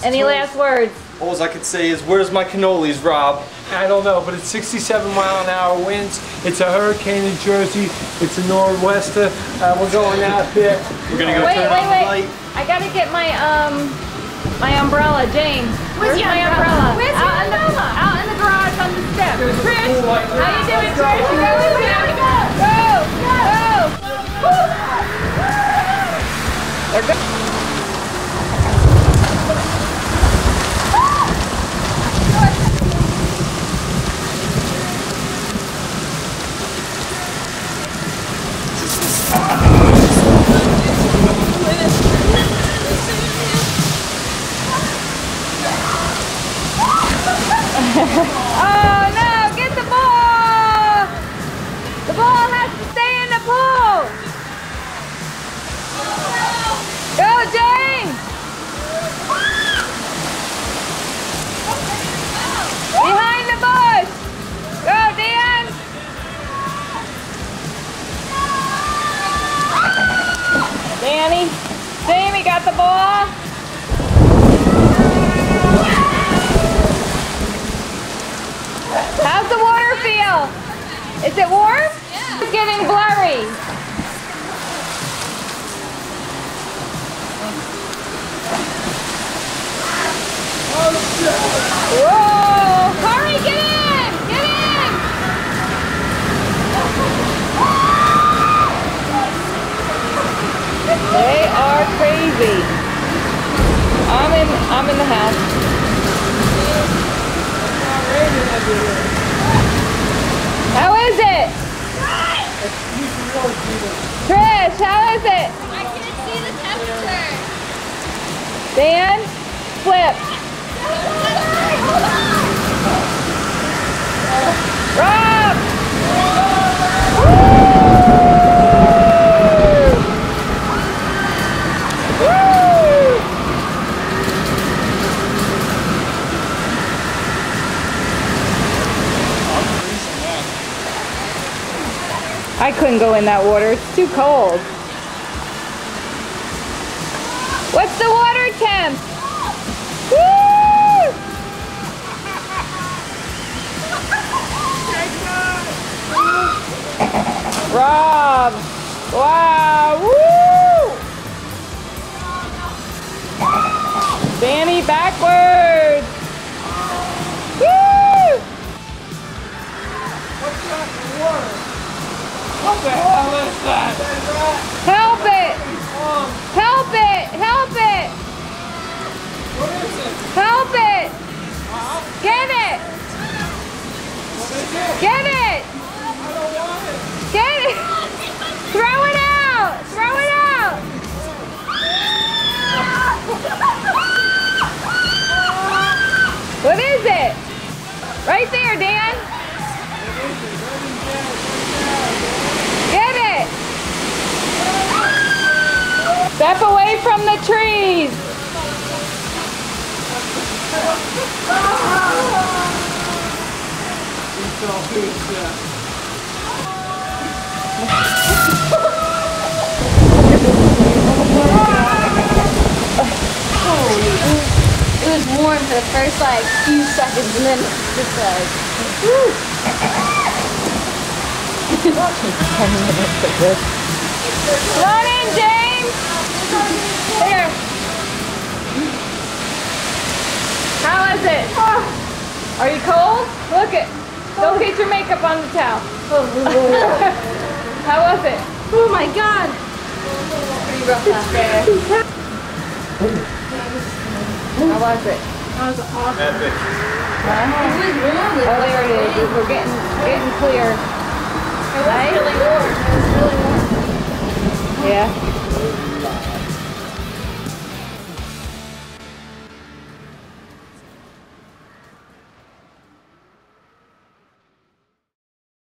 Any last words? All I can say is, where's my cannolis, Rob? I don't know, but it's 67-mile-an-hour winds. It's a hurricane in Jersey. It's a nor'wester. We're going out there. We're gonna go turn on the light. I gotta get my my umbrella, James. Where's my umbrella? Where's your umbrella? Out in the garage on the step. Trish, how you doing, Trish? You go with me? Go! They're good. Oh no, get the ball! The ball has to stay in the pool! Go, James! Behind the bush! Go, Dan! Danny, Jamie got the ball! How's the water feel? Is it warm? Yeah. It's getting blurry. Whoa! Hurry, get in! Get in! They are crazy. I'm in the house. How is it? Trish, how is it? I can't see the temperature. Dan, flip. Rob! I couldn't go in that water. It's too cold. What's the water temp? Woo! Rob! Wow! Woo! Danny backwards! Woo! What's that in the water? What the hell is that? Help it! Help it! Help it! What is it? Help it! Get it! What is it? Get it! I don't want it. Get it! Throw it out! Throw it out! What is it? Right there, Dan! Get it! Step away from the trees! It was warm for the first like few seconds and then just like whew. 10 minutes of this. Come on in, James! Here. How is it? Are you cold? Look it. Don't get your makeup on the towel. How was it? Oh my god! Pretty rough out there. How was it? That was awesome. Epic. Huh? It was warm. Oh, there it is. We're getting clear. It was really warm. It was really warm. Yeah.